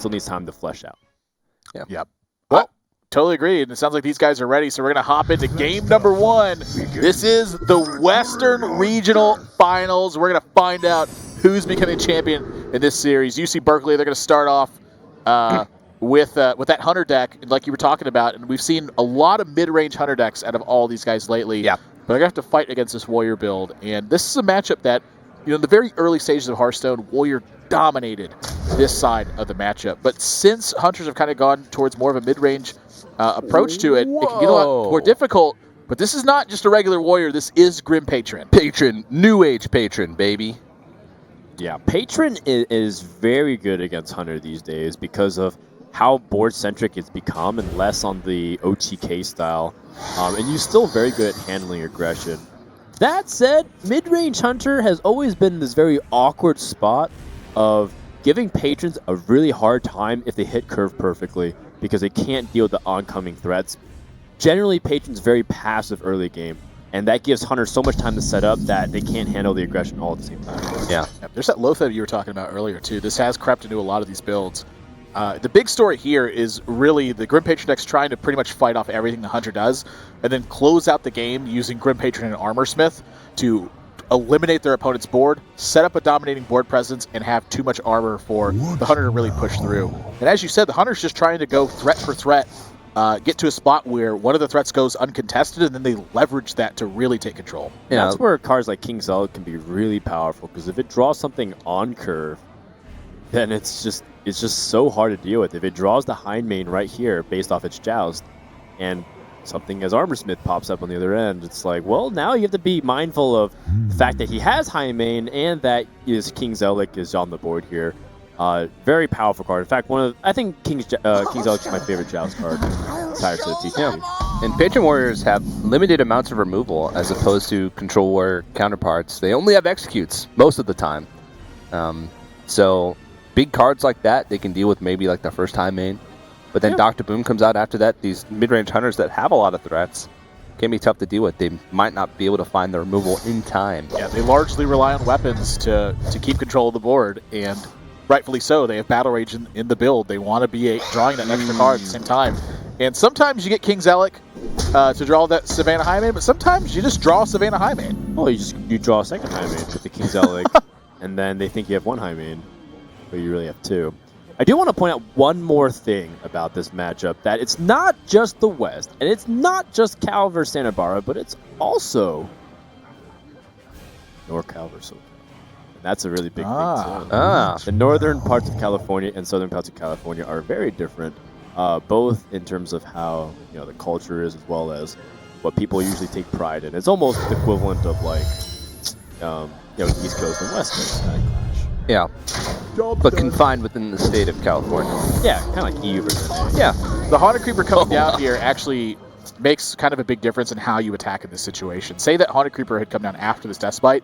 still needs time to flesh out. Yeah. Yep. Well, totally agreed. It sounds like these guys are ready, so we're going to hop into game number 1. This is the Western Regional Finals. We're going to find out who's becoming champion in this series. UC Berkeley, they're going to start off with that Hunter deck, like you were talking about, and we've seen a lot of mid-range Hunter decks out of all these guys lately. Yeah. But they're going to have to fight against this Warrior build, and this is a matchup that, in the very early stages of Hearthstone, Warrior dominated this side of the matchup. But since Hunters have kind of gone towards more of a mid-range approach to it, it can get a lot more difficult. But this is not just a regular Warrior. This is Grim Patron. Patron. New Age Patron, baby. Yeah, Patron is very good against Hunter these days because of how board-centric it's become and less on the OTK style. And you're still very good at handling aggression. That said, mid-range Hunter has always been this very awkward spot of giving patrons a really hard time if they hit curve perfectly because they can't deal with the oncoming threats. Generally, patrons very passive early game, and that gives Hunter so much time to set up that they can't handle the aggression all at the same time. Yeah. There's that Lothar you were talking about earlier, too. This has crept into a lot of these builds. The big story here is really the Grim Patron deck's trying to pretty much fight off everything the Hunter does, and then close out the game using Grim Patron and Armor Smith to eliminate their opponent's board, set up a dominating board presence, and have too much armor for the Hunter to really push through. And as you said, the Hunter's just trying to go threat for threat, get to a spot where one of the threats goes uncontested, and then they leverage that to really take control. Yeah, that's where cards like King Zealot can be really powerful, because if it draws something on curve, then it's just so hard to deal with. If it draws the Hindmane right here based off its Joust, and something as Armorsmith pops up on the other end, it's like, well, now you have to be mindful of the fact that he has Hindmane and that his King Zealot is on the board here. Very powerful card. In fact, I think King Zealot is my favorite Joust card. Entire to the TeSPA. Yeah. And Patron Warriors have limited amounts of removal as opposed to Control Warrior counterparts. They only have executes most of the time. So big cards like that, they can deal with maybe like the first time main. But then Dr. Boom comes out after that. These mid-range Hunters that have a lot of threats can be tough to deal with. They might not be able to find the removal in time. Yeah, they largely rely on weapons to keep control of the board, and rightfully so. They have Battle Rage in the build. They want to be drawing that extra card at the same time. And sometimes you get King Zealot to draw that Savannah Hindmane, but sometimes you just draw Savannah Hindmane. Oh, you draw a second Hindmane with the King Zealot, and then they think you have one Hindmane, but you really have two. I do want to point out one more thing about this matchup, that it's not just the West, and it's not just Cal versus Santa Barbara, but it's also NorCal versus SoCal. And that's a really big thing, too. The northern parts of California and southern parts of California are very different, both in terms of how the culture is as well as what people usually take pride in. It's almost the equivalent of like East Coast and West Coast kind of clash. Yeah, but confined within the state of California. Yeah, kind of like EU versus NA. Yeah. The Haunted Creeper coming down here actually makes kind of a big difference in how you attack in this situation. Say that Haunted Creeper had come down after this Death Spite,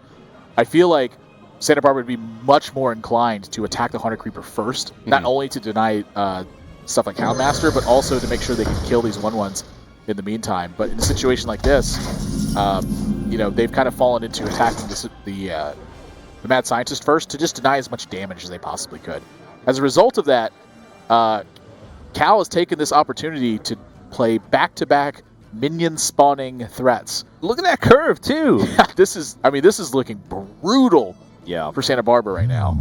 I feel like Santa Barbara would be much more inclined to attack the Haunted Creeper first, not only to deny stuff like Houndmaster, but also to make sure they can kill these 1/1s in the meantime. But in a situation like this, they've kind of fallen into attacking the Mad Scientist first to just deny as much damage as they possibly could. As a result of that, Cal has taken this opportunity to play back-to-back minion spawning threats. Look at that curve too. This is looking brutal for Santa Barbara right now.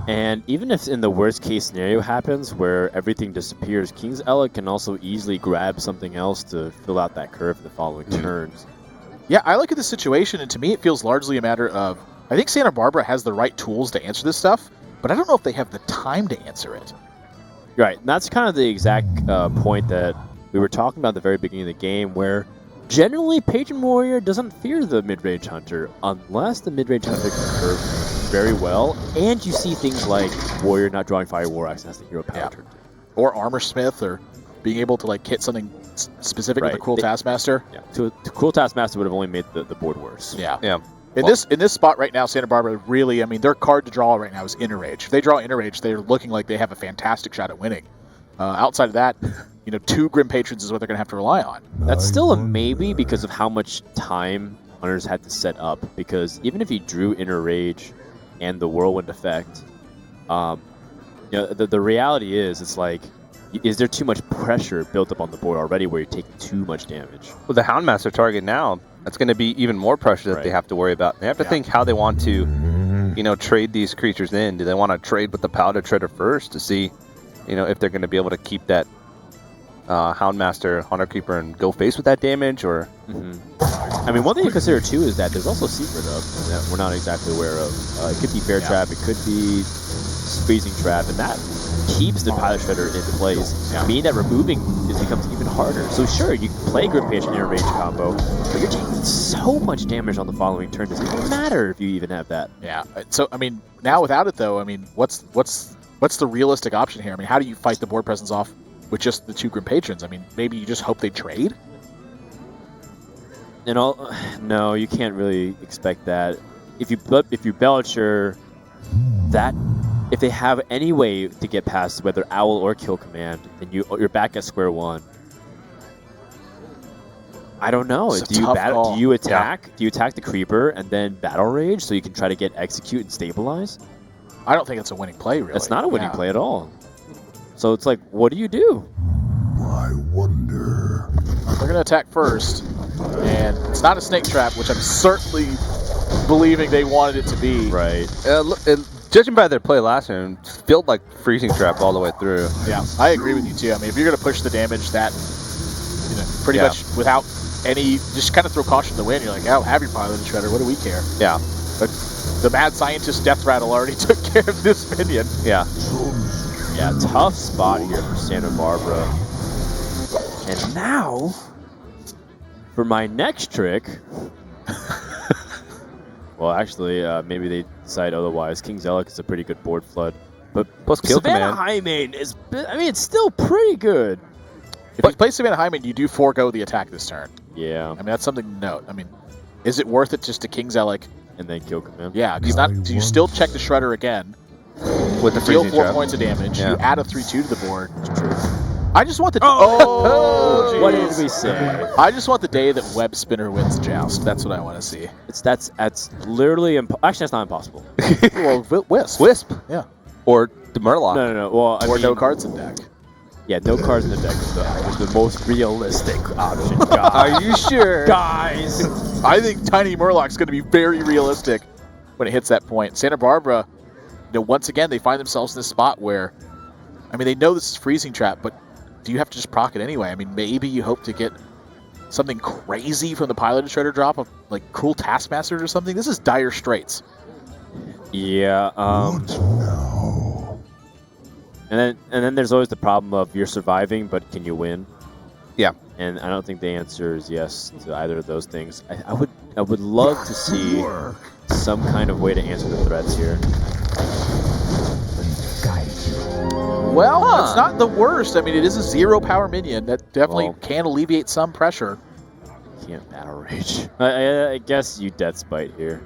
And even if in the worst case scenario happens where everything disappears, King's Ella can also easily grab something else to fill out that curve in the following turns. Yeah, I look at this situation, and to me it feels largely a matter of, I think Santa Barbara has the right tools to answer this stuff, but I don't know if they have the time to answer it. Right, and that's kind of the exact point that we were talking about at the very beginning of the game, where generally Patron Warrior doesn't fear the mid-range Hunter unless the mid-range Hunter can curve very well, and you see things like Warrior not drawing Fire War Axe and has the hero power turn. Or Armor Smith, or being able to hit something specific with the Cruel Taskmaster. Yeah, to Cruel Taskmaster would have only made the board worse. Yeah. In this spot right now, Santa Barbara really, their card to draw right now is Inner Rage. If they draw Inner Rage, they're looking like they have a fantastic shot at winning. Outside of that, 2 Grim Patrons is what they're going to have to rely on. That's still a maybe because of how much time Hunters had to set up. Because even if he drew Inner Rage and the Whirlwind effect, The reality is, it's like, is there too much pressure built up on the board already where you're taking too much damage? Well, the Houndmaster target now, that's going to be even more pressure that they have to worry about. They have to think how they want to, trade these creatures in. Do they want to trade with the Paladin Treader first to see, if they're going to be able to keep that Houndmaster, Hunter Creeper, and go face with that damage, or? I mean, one thing to consider too is that there's also Secret of that we're not exactly aware of. It could be Bear Trap, it could be Freezing Trap, and that keeps the Pilot Shredder in place, meaning that removing it becomes even harder. So sure, you can play Grim Patient in a range combo, but you're taking so much damage on the following turn. Does it even matter if you even have that? Yeah. So I mean, now without it though, I mean, what's the realistic option here? I mean, how do you fight the board presence off with just the 2 Grim Patrons? I mean, maybe you just hope they trade? No, you can't really expect that. If you Belcher, that if they have any way to get past whether Owl or Kill Command, then you're back at square one. I don't know. Do you attack? Yeah. Do you attack the Creeper and then Battle Rage so you can try to get Execute and Stabilize? I don't think it's a winning play, really. It's not a winning play at all. So it's like, what do you do? I wonder. They're going to attack first, and it's not a Snake Trap, which I'm certainly believing they wanted it to be. Right. Judging by their play last time, it felt like Freezing Trap all the way through. Yeah, I agree with you too. I mean, if you're going to push the damage that, pretty much without any, just kind of throw caution to the wind. You're like, oh, have your Pilot Shredder. What do we care? Yeah. But the Mad Scientist Death Rattle already took care of this minion. Yeah. Yeah, tough spot here for Santa Barbara. And now, for my next trick. Well, actually, maybe they decide otherwise. King Zellic is a pretty good board flood. But plus Kill Savannah Command. Highmane is, it's still pretty good. If you play Savannah Highmane, you do forego the attack this turn. Yeah. I mean, that's something to note. I mean, is it worth it just to King Zellic? And then Kill Command? Yeah, because do you still check the Shredder again? With the deal Freezing 4 Trap. points of damage. Yeah. You add a 3/2 to the board. True. I just want the What did we say? I just want the day that Web Spinner wins Joust. That's what I want to see. That's literally actually that's not impossible. Well, Wisp. Wisp. Yeah. Or the Murloc. No. Well, I mean, no cards in deck. Yeah, no cards in the deck is the most realistic option. Guys. Are you sure? Guys. I think Tiny Murloc's going to be very realistic when it hits that point. Santa Barbara, once again, they find themselves in this spot where, I mean, they know this is Freezing Trap, but do you have to just proc it anyway? I mean, maybe you hope to get something crazy from the Piloted Shredder drop of, like, Cruel Taskmasters or something. This is dire straits. Yeah. What now? And then there's always the problem of you're surviving, but can you win? Yeah. And I don't think the answer is yes to either of those things. I would love to see some kind of way to answer the threats here. Well, it's not the worst. I mean, it is a 0 power minion. That definitely can alleviate some pressure. Can't Battle Rage. I guess you Death Spite here.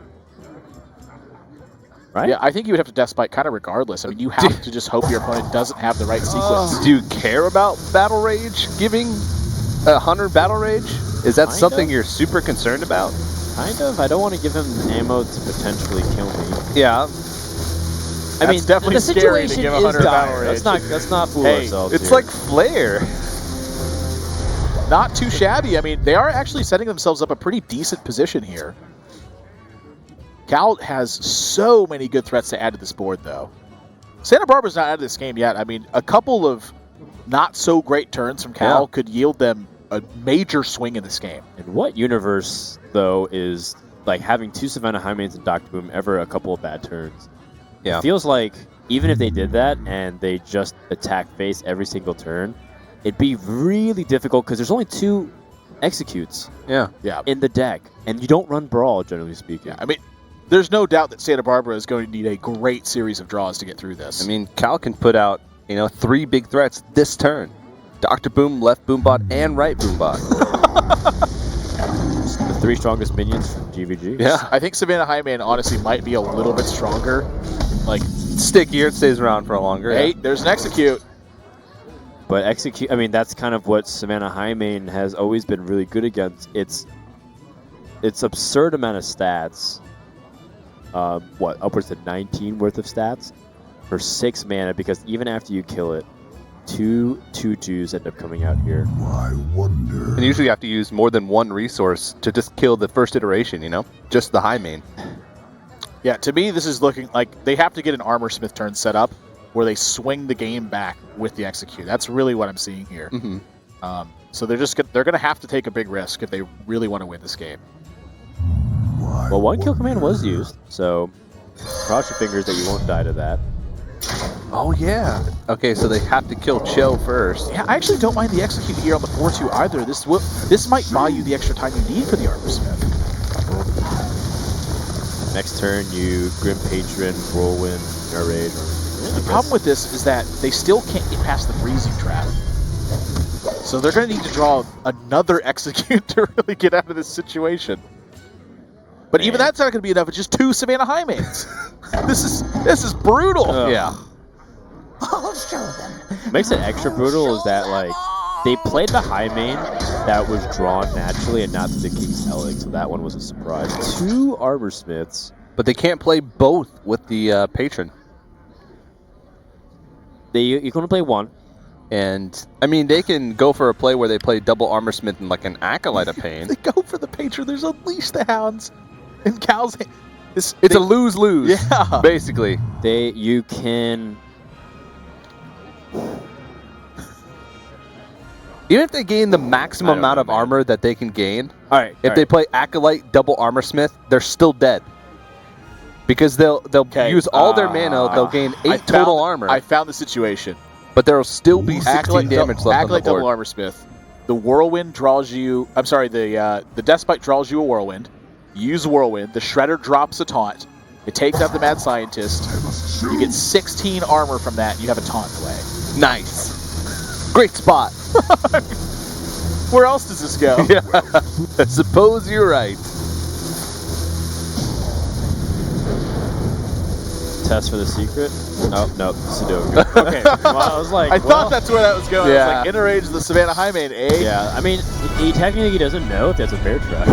Right? Yeah, I think you would have to Death Spite kind of regardless. I mean, you have to just hope your opponent doesn't have the right sequence. Do you care about Battle Rage giving a Hunter Battle Rage? Is that something you're super concerned about? Kind of. I don't want to give him ammo to potentially kill me. Yeah. I mean, definitely the scary to situation give a is Hunter Battle dire. Rage. Let's not fool Hey, ourselves. It's here. like Flare. Not too shabby. I mean, they are actually setting themselves up a pretty decent position here. Cal has so many good threats to add to this board, though. Santa Barbara's not out of this game yet. I mean, a couple of not so great turns from Cal could yield them a major swing in this game. And what universe, though, is like having 2 Savannah Highmanes and Dr. Boom ever a couple of bad turns? Yeah. It feels like even if they did that and they just attack face every single turn, it'd be really difficult because there's only 2 executes in the deck. And you don't run Brawl, generally speaking. Yeah, I mean, there's no doubt that Santa Barbara is going to need a great series of draws to get through this. I mean, Cal can put out, 3 big threats this turn. Dr. Boom, left Boombot, and right Boombot. The 3 strongest minions from GVG. Yeah. I think Savannah Highmane honestly might be a little bit stronger. Like, stickier, it stays around for longer. Hey, there's an execute. But execute, I mean, that's kind of what Savannah Highmane has always been really good against. It's absurd amount of stats. Upwards to 19 worth of stats. for 6 mana, because even after you kill it, 2 2/2s end up coming out here. I wonder. And usually you have to use more than one resource to just kill the first iteration, you know? Just the high main. Yeah, to me, this is looking like they have to get an Armor Smith turn set up where they swing the game back with the execute. That's really what I'm seeing here. So they're going to have to take a big risk if they really want to win this game. Well, 1 kill command was used, so cross your fingers that you won't die to that. Oh, yeah. Okay, so they have to kill Cho first. Yeah, I actually don't mind the execute here on the 4-2 either. This might buy you the extra time you need for the Armor Smith. Next turn, you Grim Patron, Whirlwind, Narrate. The problem with this is that they still can't get past the freezing trap. So they're going to need to draw another execute to really get out of this situation. But even that's not going to be enough. It's just 2 Savannah High Mains. This is brutal. Yeah. I'll show them. Makes it extra brutal is that, like, they played the high main that was drawn naturally and not through the King's Elec, so that one was a surprise. 2 Armor Smiths. But they can't play both with the Patron. You can only play 1. And, I mean, they can go for a play where they play double Armor Smith and like an Acolyte of Pain. They go for the Patron. There's Unleash the Hounds. And Cal's... It's a lose-lose, yeah. basically. You can... Even if they gain the maximum amount of armor that they can gain, if they play Acolyte, double Armor Smith, they're still dead. Because they'll use all their mana, they'll gain 8 total armor. I found the situation. But there will still be 16 damage left on the Acolyte board. double Armor Smith. The Whirlwind draws you... I'm sorry, the Deathbite draws you a Whirlwind. You use Whirlwind. The Shredder drops a taunt. It takes out the Mad Scientist. You get 16 armor from that, and you have a taunt away. Nice. Great spot. Where else does this go? Yeah. I suppose you're right. Test for the secret? Oh, no, Sudoku. Okay, well, I was like, I thought that's where that was going. Yeah. I was like, Interage the Savannah High Main, eh? Yeah, I mean, he technically doesn't know if that's a bear trap.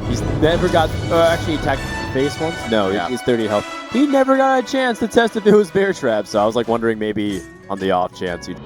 He's never got... actually, he attacked base once? No, Yeah. he's 30 health. He never got a chance to test if it was bear trap, so I was like wondering maybe on the off chance he'd...